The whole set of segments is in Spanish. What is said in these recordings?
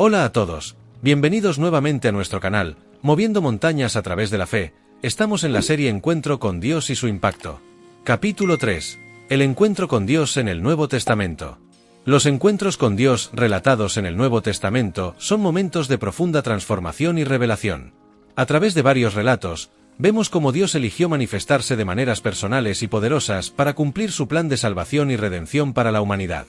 Hola a todos, bienvenidos nuevamente a nuestro canal, Moviendo Montañas a través de la Fe. Estamos en la serie Encuentro con Dios y su impacto. Capítulo 3. El encuentro con Dios en el Nuevo Testamento. Los encuentros con Dios relatados en el Nuevo Testamento son momentos de profunda transformación y revelación. A través de varios relatos, vemos cómo Dios eligió manifestarse de maneras personales y poderosas para cumplir su plan de salvación y redención para la humanidad.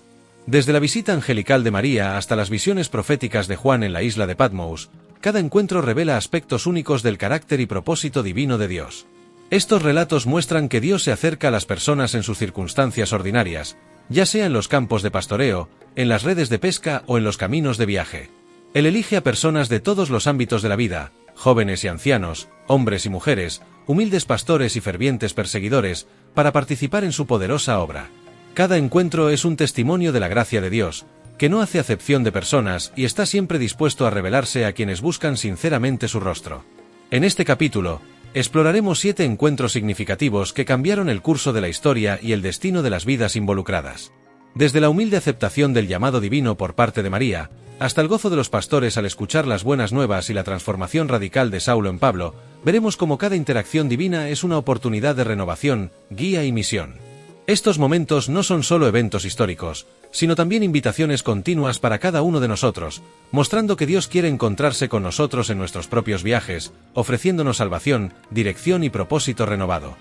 Desde la visita angelical de María hasta las visiones proféticas de Juan en la isla de Patmos, cada encuentro revela aspectos únicos del carácter y propósito divino de Dios. Estos relatos muestran que Dios se acerca a las personas en sus circunstancias ordinarias, ya sea en los campos de pastoreo, en las redes de pesca o en los caminos de viaje. Él elige a personas de todos los ámbitos de la vida, jóvenes y ancianos, hombres y mujeres, humildes pastores y fervientes perseguidores, para participar en su poderosa obra. Cada encuentro es un testimonio de la gracia de Dios, que no hace acepción de personas y está siempre dispuesto a revelarse a quienes buscan sinceramente su rostro. En este capítulo, exploraremos 7 encuentros significativos que cambiaron el curso de la historia y el destino de las vidas involucradas. Desde la humilde aceptación del llamado divino por parte de María, hasta el gozo de los pastores al escuchar las buenas nuevas y la transformación radical de Saulo en Pablo, veremos cómo cada interacción divina es una oportunidad de renovación, guía y misión. Estos momentos no son solo eventos históricos, sino también invitaciones continuas para cada uno de nosotros, mostrando que Dios quiere encontrarse con nosotros en nuestros propios viajes, ofreciéndonos salvación, dirección y propósito renovado.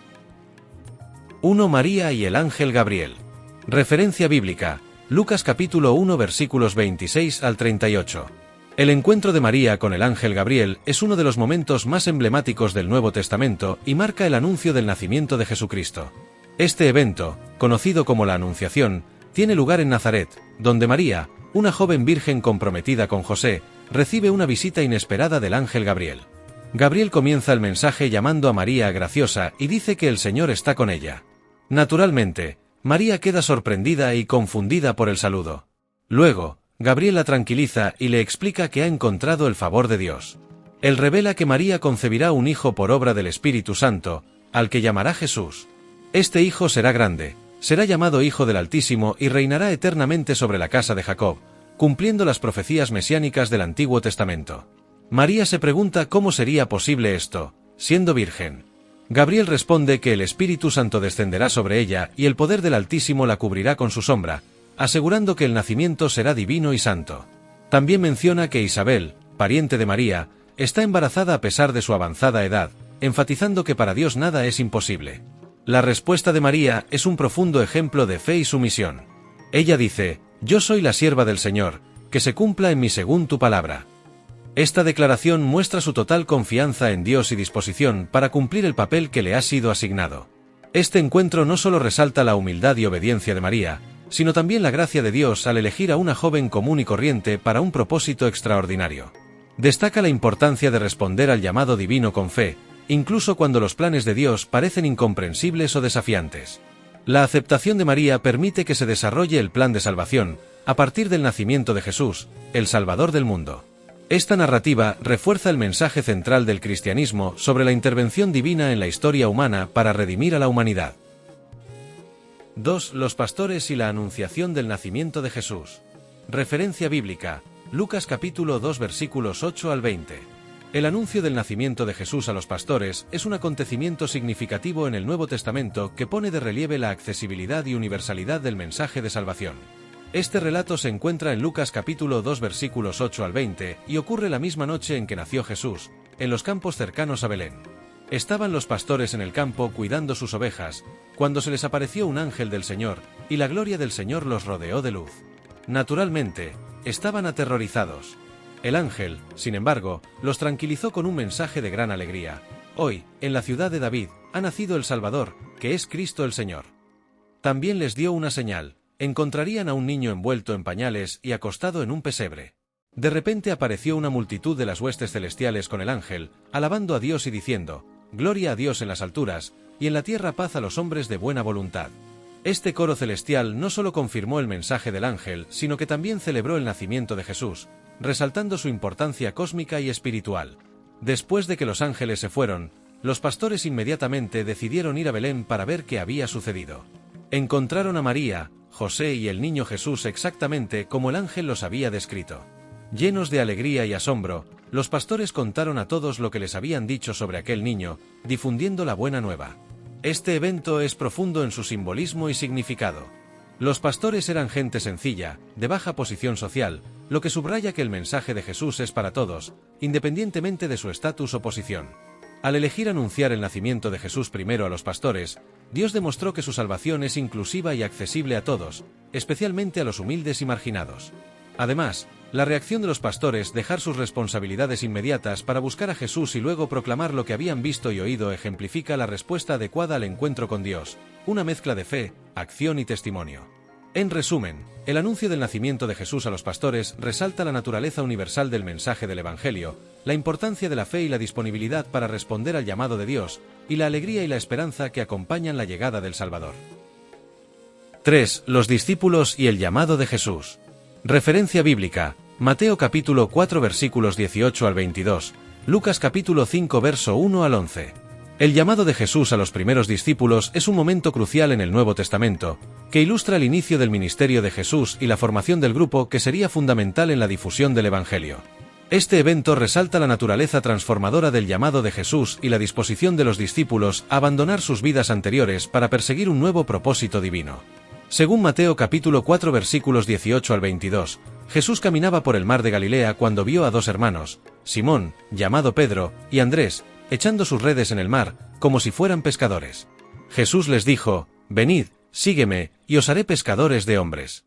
1. María y el ángel Gabriel. Referencia bíblica, Lucas capítulo 1 versículos 26 al 38. El encuentro de María con el ángel Gabriel es uno de los momentos más emblemáticos del Nuevo Testamento y marca el anuncio del nacimiento de Jesucristo. Este evento, conocido como la Anunciación, tiene lugar en Nazaret, donde María, una joven virgen comprometida con José, recibe una visita inesperada del ángel Gabriel. Gabriel comienza el mensaje llamando a María graciosa y dice que el Señor está con ella. Naturalmente, María queda sorprendida y confundida por el saludo. Luego, Gabriel la tranquiliza y le explica que ha encontrado el favor de Dios. Él revela que María concebirá un hijo por obra del Espíritu Santo, al que llamará Jesús. Este hijo será grande, será llamado Hijo del Altísimo y reinará eternamente sobre la casa de Jacob, cumpliendo las profecías mesiánicas del Antiguo Testamento. María se pregunta cómo sería posible esto, siendo virgen. Gabriel responde que el Espíritu Santo descenderá sobre ella y el poder del Altísimo la cubrirá con su sombra, asegurando que el nacimiento será divino y santo. También menciona que Isabel, pariente de María, está embarazada a pesar de su avanzada edad, enfatizando que para Dios nada es imposible. La respuesta de María es un profundo ejemplo de fe y sumisión. Ella dice: «Yo soy la sierva del Señor, que se cumpla en mí según tu palabra». Esta declaración muestra su total confianza en Dios y disposición para cumplir el papel que le ha sido asignado. Este encuentro no solo resalta la humildad y obediencia de María, sino también la gracia de Dios al elegir a una joven común y corriente para un propósito extraordinario. Destaca la importancia de responder al llamado divino con fe, incluso cuando los planes de Dios parecen incomprensibles o desafiantes. La aceptación de María permite que se desarrolle el plan de salvación, a partir del nacimiento de Jesús, el Salvador del mundo. Esta narrativa refuerza el mensaje central del cristianismo sobre la intervención divina en la historia humana para redimir a la humanidad. 2. Los pastores y la anunciación del nacimiento de Jesús. Referencia bíblica, Lucas capítulo 2 versículos 8 al 20. El anuncio del nacimiento de Jesús a los pastores es un acontecimiento significativo en el Nuevo Testamento que pone de relieve la accesibilidad y universalidad del mensaje de salvación. Este relato se encuentra en Lucas capítulo 2 versículos 8 al 20 y ocurre la misma noche en que nació Jesús, en los campos cercanos a Belén. Estaban los pastores en el campo cuidando sus ovejas, cuando se les apareció un ángel del Señor, y la gloria del Señor los rodeó de luz. Naturalmente, estaban aterrorizados. El ángel, sin embargo, los tranquilizó con un mensaje de gran alegría. Hoy, en la ciudad de David, ha nacido el Salvador, que es Cristo el Señor. También les dio una señal: encontrarían a un niño envuelto en pañales y acostado en un pesebre. De repente apareció una multitud de las huestes celestiales con el ángel, alabando a Dios y diciendo: «Gloria a Dios en las alturas, y en la tierra paz a los hombres de buena voluntad». Este coro celestial no solo confirmó el mensaje del ángel, sino que también celebró el nacimiento de Jesús, resaltando su importancia cósmica y espiritual. Después de que los ángeles se fueron, los pastores inmediatamente decidieron ir a Belén para ver qué había sucedido. Encontraron a María, José y el niño Jesús exactamente como el ángel los había descrito. Llenos de alegría y asombro, los pastores contaron a todos lo que les habían dicho sobre aquel niño, difundiendo la buena nueva. Este evento es profundo en su simbolismo y significado. Los pastores eran gente sencilla, de baja posición social, lo que subraya que el mensaje de Jesús es para todos, independientemente de su estatus o posición. Al elegir anunciar el nacimiento de Jesús primero a los pastores, Dios demostró que su salvación es inclusiva y accesible a todos, especialmente a los humildes y marginados. Además, la reacción de los pastores, dejar sus responsabilidades inmediatas para buscar a Jesús y luego proclamar lo que habían visto y oído, ejemplifica la respuesta adecuada al encuentro con Dios, una mezcla de fe, acción y testimonio. En resumen, el anuncio del nacimiento de Jesús a los pastores resalta la naturaleza universal del mensaje del Evangelio, la importancia de la fe y la disponibilidad para responder al llamado de Dios, y la alegría y la esperanza que acompañan la llegada del Salvador. 3. Los discípulos y el llamado de Jesús. Referencia bíblica: Mateo capítulo 4 versículos 18 al 22, Lucas capítulo 5 verso 1 al 11. El llamado de Jesús a los primeros discípulos es un momento crucial en el Nuevo Testamento, que ilustra el inicio del ministerio de Jesús y la formación del grupo que sería fundamental en la difusión del Evangelio. Este evento resalta la naturaleza transformadora del llamado de Jesús y la disposición de los discípulos a abandonar sus vidas anteriores para perseguir un nuevo propósito divino. Según Mateo capítulo 4 versículos 18 al 22, Jesús caminaba por el mar de Galilea cuando vio a dos hermanos, Simón, llamado Pedro, y Andrés, echando sus redes en el mar, como si fueran pescadores. Jesús les dijo: «Venid, sígueme, y os haré pescadores de hombres».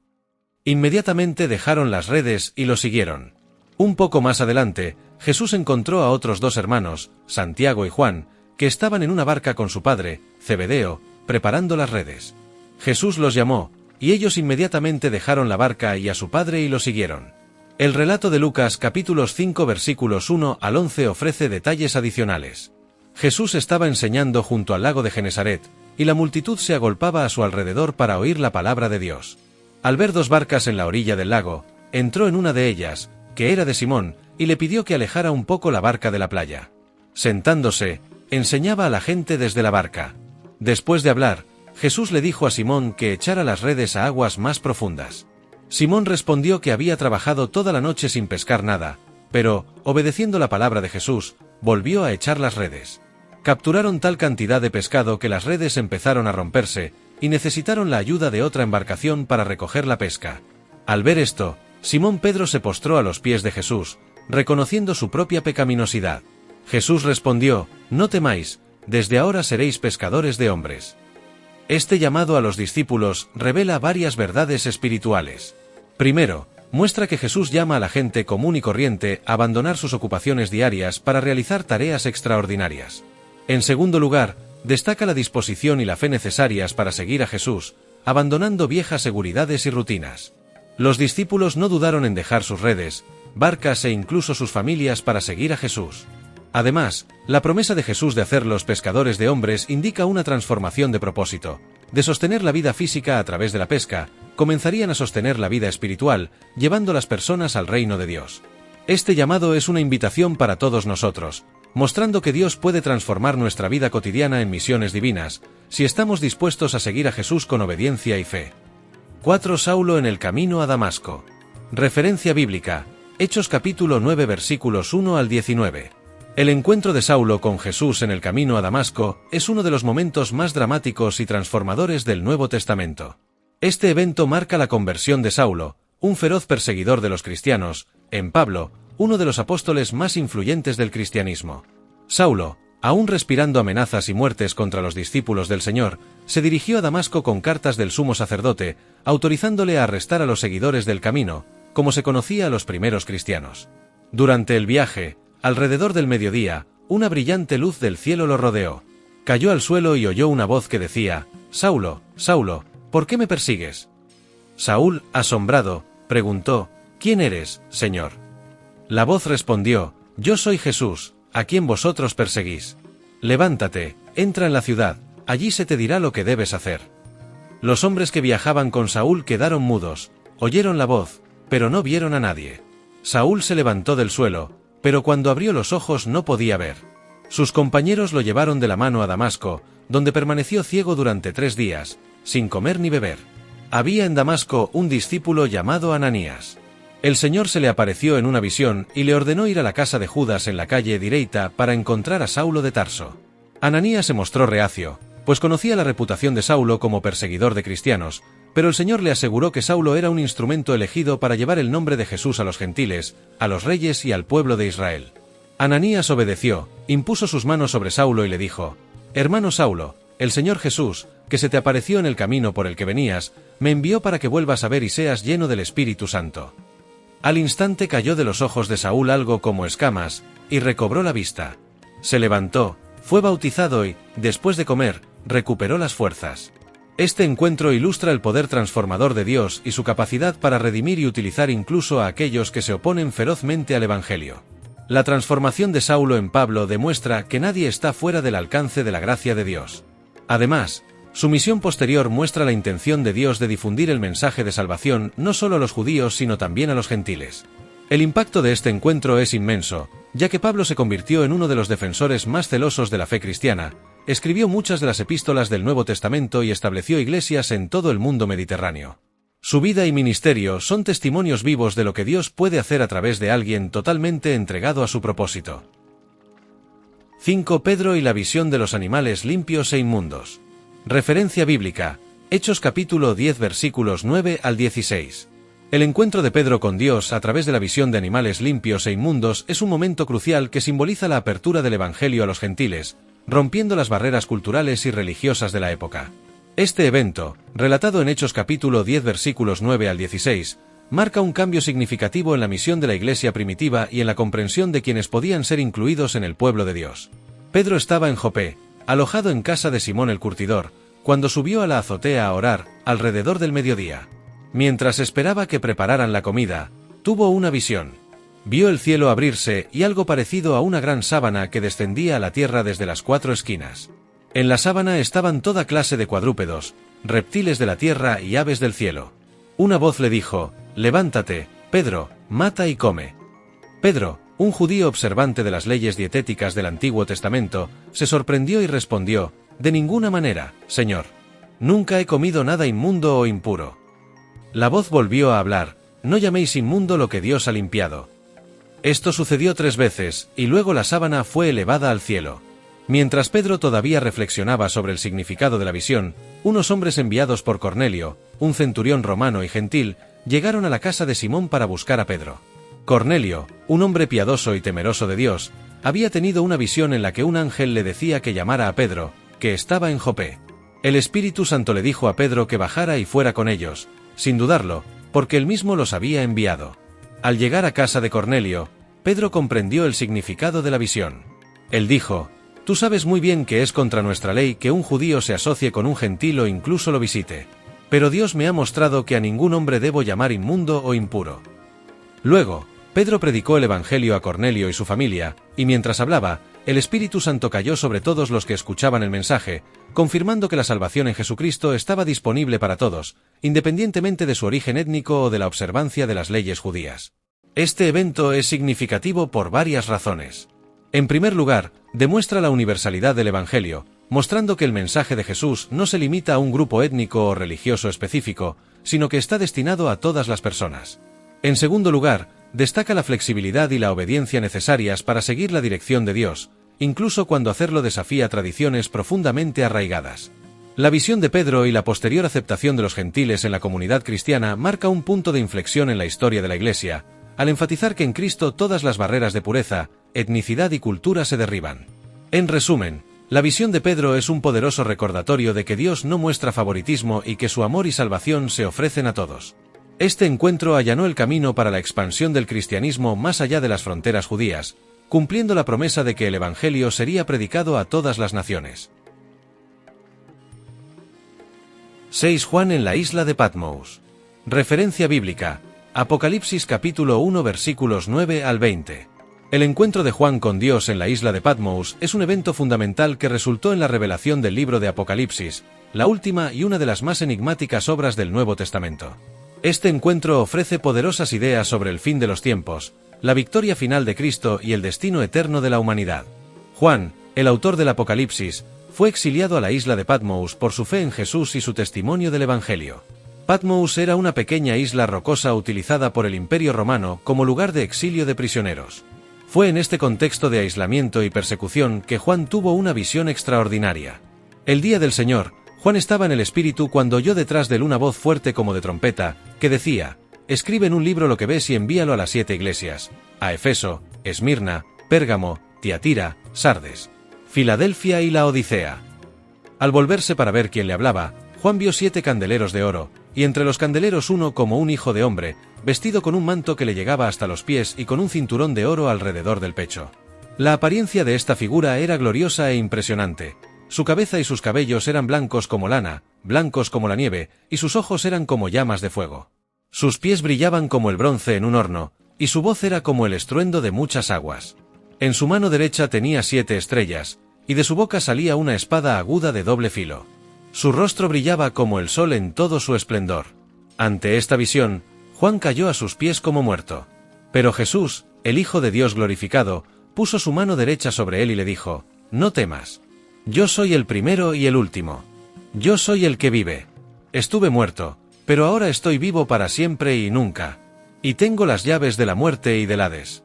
Inmediatamente dejaron las redes y lo siguieron. Un poco más adelante, Jesús encontró a otros dos hermanos, Santiago y Juan, que estaban en una barca con su padre, Zebedeo, preparando las redes. Jesús los llamó, y ellos inmediatamente dejaron la barca y a su padre y lo siguieron. El relato de Lucas capítulos 5 versículos 1 al 11 ofrece detalles adicionales. Jesús estaba enseñando junto al lago de Genesaret, y la multitud se agolpaba a su alrededor para oír la palabra de Dios. Al ver dos barcas en la orilla del lago, entró en una de ellas, que era de Simón, y le pidió que alejara un poco la barca de la playa. Sentándose, enseñaba a la gente desde la barca. Después de hablar, Jesús le dijo a Simón que echara las redes a aguas más profundas. Simón respondió que había trabajado toda la noche sin pescar nada, pero, obedeciendo la palabra de Jesús, volvió a echar las redes. Capturaron tal cantidad de pescado que las redes empezaron a romperse, y necesitaron la ayuda de otra embarcación para recoger la pesca. Al ver esto, Simón Pedro se postró a los pies de Jesús, reconociendo su propia pecaminosidad. Jesús respondió: «No temáis, desde ahora seréis pescadores de hombres». Este llamado a los discípulos revela varias verdades espirituales. Primero, muestra que Jesús llama a la gente común y corriente a abandonar sus ocupaciones diarias para realizar tareas extraordinarias. En segundo lugar, destaca la disposición y la fe necesarias para seguir a Jesús, abandonando viejas seguridades y rutinas. Los discípulos no dudaron en dejar sus redes, barcas e incluso sus familias para seguir a Jesús. Además, la promesa de Jesús de hacerlos pescadores de hombres indica una transformación de propósito. De sostener la vida física a través de la pesca, comenzarían a sostener la vida espiritual, llevando a las personas al reino de Dios. Este llamado es una invitación para todos nosotros, mostrando que Dios puede transformar nuestra vida cotidiana en misiones divinas, si estamos dispuestos a seguir a Jesús con obediencia y fe. 4. Saulo en el camino a Damasco. Referencia bíblica: Hechos capítulo 9 versículos 1 al 19. El encuentro de Saulo con Jesús en el camino a Damasco es uno de los momentos más dramáticos y transformadores del Nuevo Testamento. Este evento marca la conversión de Saulo, un feroz perseguidor de los cristianos, en Pablo, uno de los apóstoles más influyentes del cristianismo. Saulo, aún respirando amenazas y muertes contra los discípulos del Señor, se dirigió a Damasco con cartas del sumo sacerdote, autorizándole a arrestar a los seguidores del camino, como se conocía a los primeros cristianos. Durante el viaje, alrededor del mediodía, una brillante luz del cielo lo rodeó. Cayó al suelo y oyó una voz que decía: «Saulo, Saulo, ¿por qué me persigues?». Saúl, asombrado, preguntó: «¿Quién eres, Señor?». La voz respondió: «Yo soy Jesús, a quien vosotros perseguís. Levántate, entra en la ciudad, allí se te dirá lo que debes hacer». Los hombres que viajaban con Saúl quedaron mudos, oyeron la voz, pero no vieron a nadie. Saúl se levantó del suelo, pero cuando abrió los ojos no podía ver. Sus compañeros lo llevaron de la mano a Damasco, donde permaneció ciego durante 3 días, sin comer ni beber. Había en Damasco un discípulo llamado Ananías. El Señor se le apareció en una visión y le ordenó ir a la casa de Judas en la calle Direita para encontrar a Saulo de Tarso. Ananías se mostró reacio, pues conocía la reputación de Saulo como perseguidor de cristianos, pero el Señor le aseguró que Saulo era un instrumento elegido para llevar el nombre de Jesús a los gentiles, a los reyes y al pueblo de Israel. Ananías obedeció, impuso sus manos sobre Saulo y le dijo: «Hermano Saulo, el Señor Jesús, que se te apareció en el camino por el que venías, me envió para que vuelvas a ver y seas lleno del Espíritu Santo». Al instante cayó de los ojos de Saúl algo como escamas, y recobró la vista. Se levantó, fue bautizado y, después de comer, recuperó las fuerzas. Este encuentro ilustra el poder transformador de Dios y su capacidad para redimir y utilizar incluso a aquellos que se oponen ferozmente al Evangelio. La transformación de Saulo en Pablo demuestra que nadie está fuera del alcance de la gracia de Dios. Además, su misión posterior muestra la intención de Dios de difundir el mensaje de salvación no solo a los judíos sino también a los gentiles. El impacto de este encuentro es inmenso, ya que Pablo se convirtió en uno de los defensores más celosos de la fe cristiana, escribió muchas de las epístolas del Nuevo Testamento y estableció iglesias en todo el mundo mediterráneo. Su vida y ministerio son testimonios vivos de lo que Dios puede hacer a través de alguien totalmente entregado a su propósito. 5. Pedro y la visión de los animales limpios e inmundos. Referencia bíblica: Hechos capítulo 10 versículos 9 al 16. El encuentro de Pedro con Dios a través de la visión de animales limpios e inmundos es un momento crucial que simboliza la apertura del Evangelio a los gentiles, rompiendo las barreras culturales y religiosas de la época. Este evento, relatado en Hechos capítulo 10 versículos 9 al 16, marca un cambio significativo en la misión de la iglesia primitiva y en la comprensión de quienes podían ser incluidos en el pueblo de Dios. Pedro estaba en Jope, alojado en casa de Simón el curtidor, cuando subió a la azotea a orar, alrededor del mediodía. Mientras esperaba que prepararan la comida, tuvo una visión. Vio el cielo abrirse y algo parecido a una gran sábana que descendía a la tierra desde las 4 esquinas. En la sábana estaban toda clase de cuadrúpedos, reptiles de la tierra y aves del cielo. Una voz le dijo: «Levántate, Pedro, mata y come». Pedro, un judío observante de las leyes dietéticas del Antiguo Testamento, se sorprendió y respondió: «De ninguna manera, Señor. Nunca he comido nada inmundo o impuro». La voz volvió a hablar: «No llaméis inmundo lo que Dios ha limpiado». Esto sucedió 3 veces, y luego la sábana fue elevada al cielo. Mientras Pedro todavía reflexionaba sobre el significado de la visión, unos hombres enviados por Cornelio, un centurión romano y gentil, llegaron a la casa de Simón para buscar a Pedro. Cornelio, un hombre piadoso y temeroso de Dios, había tenido una visión en la que un ángel le decía que llamara a Pedro, que estaba en Jope. El Espíritu Santo le dijo a Pedro que bajara y fuera con ellos, sin dudarlo, porque él mismo los había enviado. Al llegar a casa de Cornelio, Pedro comprendió el significado de la visión. Él dijo: «Tú sabes muy bien que es contra nuestra ley que un judío se asocie con un gentil o incluso lo visite. Pero Dios me ha mostrado que a ningún hombre debo llamar inmundo o impuro». Luego, Pedro predicó el Evangelio a Cornelio y su familia, y mientras hablaba, el Espíritu Santo cayó sobre todos los que escuchaban el mensaje, confirmando que la salvación en Jesucristo estaba disponible para todos, independientemente de su origen étnico o de la observancia de las leyes judías. Este evento es significativo por varias razones. En primer lugar, demuestra la universalidad del Evangelio, mostrando que el mensaje de Jesús no se limita a un grupo étnico o religioso específico, sino que está destinado a todas las personas. En segundo lugar, destaca la flexibilidad y la obediencia necesarias para seguir la dirección de Dios, incluso cuando hacerlo desafía tradiciones profundamente arraigadas. La visión de Pedro y la posterior aceptación de los gentiles en la comunidad cristiana marca un punto de inflexión en la historia de la Iglesia, al enfatizar que en Cristo todas las barreras de pureza, etnicidad y cultura se derriban. En resumen, la visión de Pedro es un poderoso recordatorio de que Dios no muestra favoritismo y que su amor y salvación se ofrecen a todos. Este encuentro allanó el camino para la expansión del cristianismo más allá de las fronteras judías, cumpliendo la promesa de que el Evangelio sería predicado a todas las naciones. 6. Juan en la isla de Patmos. Referencia bíblica: Apocalipsis capítulo 1 versículos 9 al 20. El encuentro de Juan con Dios en la isla de Patmos es un evento fundamental que resultó en la revelación del libro de Apocalipsis, la última y una de las más enigmáticas obras del Nuevo Testamento. Este encuentro ofrece poderosas ideas sobre el fin de los tiempos, la victoria final de Cristo y el destino eterno de la humanidad. Juan, el autor del Apocalipsis, fue exiliado a la isla de Patmos por su fe en Jesús y su testimonio del Evangelio. Patmos era una pequeña isla rocosa utilizada por el Imperio Romano como lugar de exilio de prisioneros. Fue en este contexto de aislamiento y persecución que Juan tuvo una visión extraordinaria. El día del Señor, Juan estaba en el Espíritu cuando oyó detrás de él una voz fuerte como de trompeta, que decía: «Escribe en un libro lo que ves y envíalo a las 7 iglesias, a Efeso, Esmirna, Pérgamo, Tiatira, Sardes, Filadelfia y Laodicea». Al volverse para ver quién le hablaba, Juan vio 7 candeleros de oro, y entre los candeleros uno como un hijo de hombre, vestido con un manto que le llegaba hasta los pies y con un cinturón de oro alrededor del pecho. La apariencia de esta figura era gloriosa e impresionante. Su cabeza y sus cabellos eran blancos como lana, blancos como la nieve, y sus ojos eran como llamas de fuego. Sus pies brillaban como el bronce en un horno, y su voz era como el estruendo de muchas aguas. En su mano derecha tenía 7 estrellas, y de su boca salía una espada aguda de doble filo. Su rostro brillaba como el sol en todo su esplendor. Ante esta visión, Juan cayó a sus pies como muerto. Pero Jesús, el Hijo de Dios glorificado, puso su mano derecha sobre él y le dijo: «No temas. Yo soy el primero y el último. Yo soy el que vive. Estuve muerto, pero ahora estoy vivo para siempre y nunca. Y tengo las llaves de la muerte y del Hades».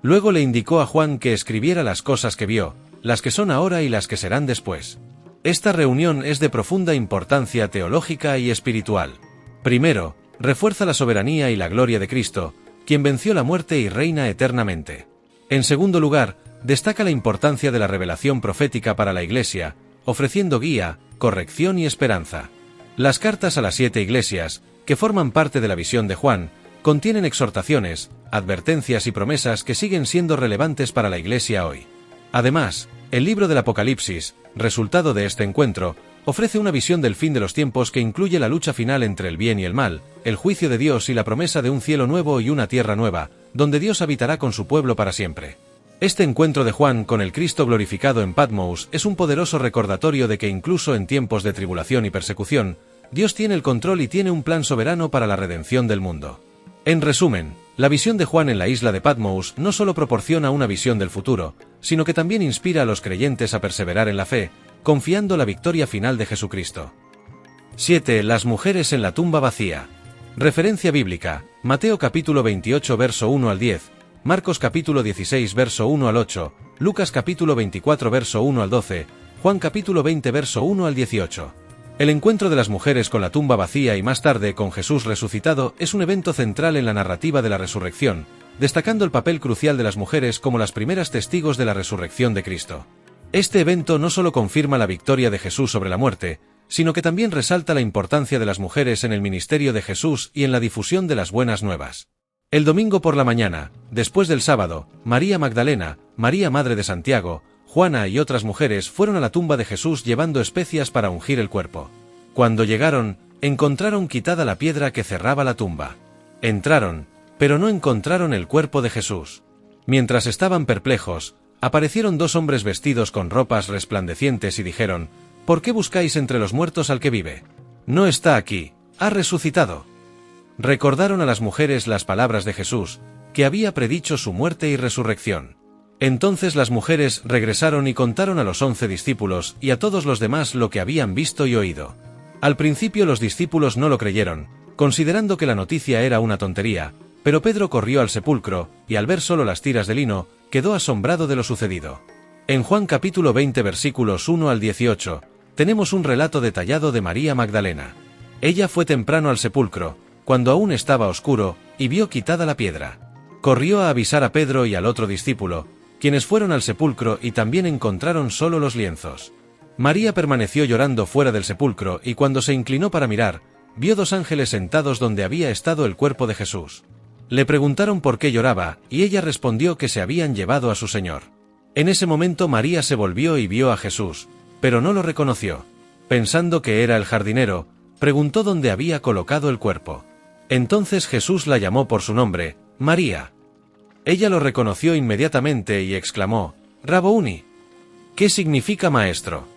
Luego le indicó a Juan que escribiera las cosas que vio, las que son ahora y las que serán después. Esta reunión es de profunda importancia teológica y espiritual. Primero, refuerza la soberanía y la gloria de Cristo, quien venció la muerte y reina eternamente. En segundo lugar, destaca la importancia de la revelación profética para la Iglesia, ofreciendo guía, corrección y esperanza. Las cartas a las 7 iglesias, que forman parte de la visión de Juan, contienen exhortaciones, advertencias y promesas que siguen siendo relevantes para la Iglesia hoy. Además, el libro del Apocalipsis, resultado de este encuentro, ofrece una visión del fin de los tiempos que incluye la lucha final entre el bien y el mal, el juicio de Dios y la promesa de un cielo nuevo y una tierra nueva, donde Dios habitará con su pueblo para siempre. Este encuentro de Juan con el Cristo glorificado en Patmos es un poderoso recordatorio de que incluso en tiempos de tribulación y persecución, Dios tiene el control y tiene un plan soberano para la redención del mundo. En resumen, la visión de Juan en la isla de Patmos no solo proporciona una visión del futuro, sino que también inspira a los creyentes a perseverar en la fe, confiando la victoria final de Jesucristo. 7. Las mujeres en la tumba vacía. Referencia bíblica: Mateo capítulo 28 verso 1 al 10, Marcos capítulo 16 verso 1 al 8, Lucas capítulo 24 verso 1 al 12, Juan capítulo 20 verso 1 al 18. El encuentro de las mujeres con la tumba vacía y más tarde con Jesús resucitado es un evento central en la narrativa de la resurrección, destacando el papel crucial de las mujeres como las primeras testigos de la resurrección de Cristo. Este evento no solo confirma la victoria de Jesús sobre la muerte, sino que también resalta la importancia de las mujeres en el ministerio de Jesús y en la difusión de las buenas nuevas. El domingo por la mañana, después del sábado, María Magdalena, María madre de Santiago, Juana y otras mujeres fueron a la tumba de Jesús llevando especias para ungir el cuerpo. Cuando llegaron, encontraron quitada la piedra que cerraba la tumba. Entraron, pero no encontraron el cuerpo de Jesús. Mientras estaban perplejos, aparecieron 2 hombres vestidos con ropas resplandecientes y dijeron: «¿Por qué buscáis entre los muertos al que vive? No está aquí, ha resucitado». Recordaron a las mujeres las palabras de Jesús, que había predicho su muerte y resurrección. Entonces las mujeres regresaron y contaron a los 11 discípulos y a todos los demás lo que habían visto y oído. Al principio los discípulos no lo creyeron, considerando que la noticia era una tontería, pero Pedro corrió al sepulcro, y al ver solo las tiras de lino, quedó asombrado de lo sucedido. En Juan capítulo 20 versículos 1 al 18, tenemos un relato detallado de María Magdalena. Ella fue temprano al sepulcro, cuando aún estaba oscuro, y vio quitada la piedra. Corrió a avisar a Pedro y al otro discípulo, quienes fueron al sepulcro y también encontraron solo los lienzos. María permaneció llorando fuera del sepulcro y cuando se inclinó para mirar, vio 2 ángeles sentados donde había estado el cuerpo de Jesús. Le preguntaron por qué lloraba, y ella respondió que se habían llevado a su Señor. En ese momento María se volvió y vio a Jesús, pero no lo reconoció. Pensando que era el jardinero, preguntó dónde había colocado el cuerpo. Entonces Jesús la llamó por su nombre: «María». Ella lo reconoció inmediatamente y exclamó: «Rabboni», ¿qué significa maestro?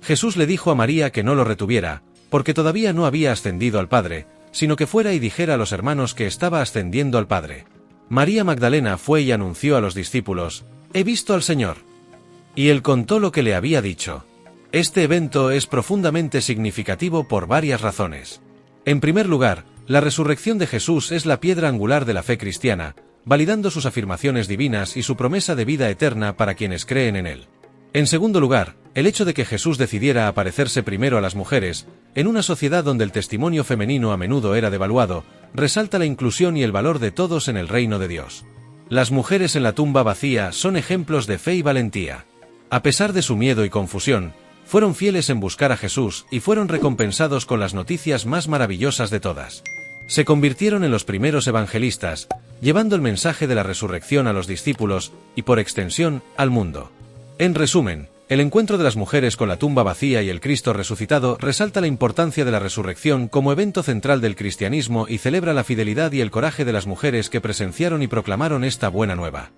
Jesús le dijo a María que no lo retuviera, porque todavía no había ascendido al Padre, sino que fuera y dijera a los hermanos que estaba ascendiendo al Padre. María Magdalena fue y anunció a los discípulos: «He visto al Señor». Y él contó lo que le había dicho. Este evento es profundamente significativo por varias razones. En primer lugar, la resurrección de Jesús es la piedra angular de la fe cristiana, validando sus afirmaciones divinas y su promesa de vida eterna para quienes creen en él. En segundo lugar, el hecho de que Jesús decidiera aparecerse primero a las mujeres, en una sociedad donde el testimonio femenino a menudo era devaluado, resalta la inclusión y el valor de todos en el reino de Dios. Las mujeres en la tumba vacía son ejemplos de fe y valentía. A pesar de su miedo y confusión, fueron fieles en buscar a Jesús y fueron recompensados con las noticias más maravillosas de todas. Se convirtieron en los primeros evangelistas, llevando el mensaje de la resurrección a los discípulos y, por extensión, al mundo. En resumen, el encuentro de las mujeres con la tumba vacía y el Cristo resucitado resalta la importancia de la resurrección como evento central del cristianismo y celebra la fidelidad y el coraje de las mujeres que presenciaron y proclamaron esta buena nueva.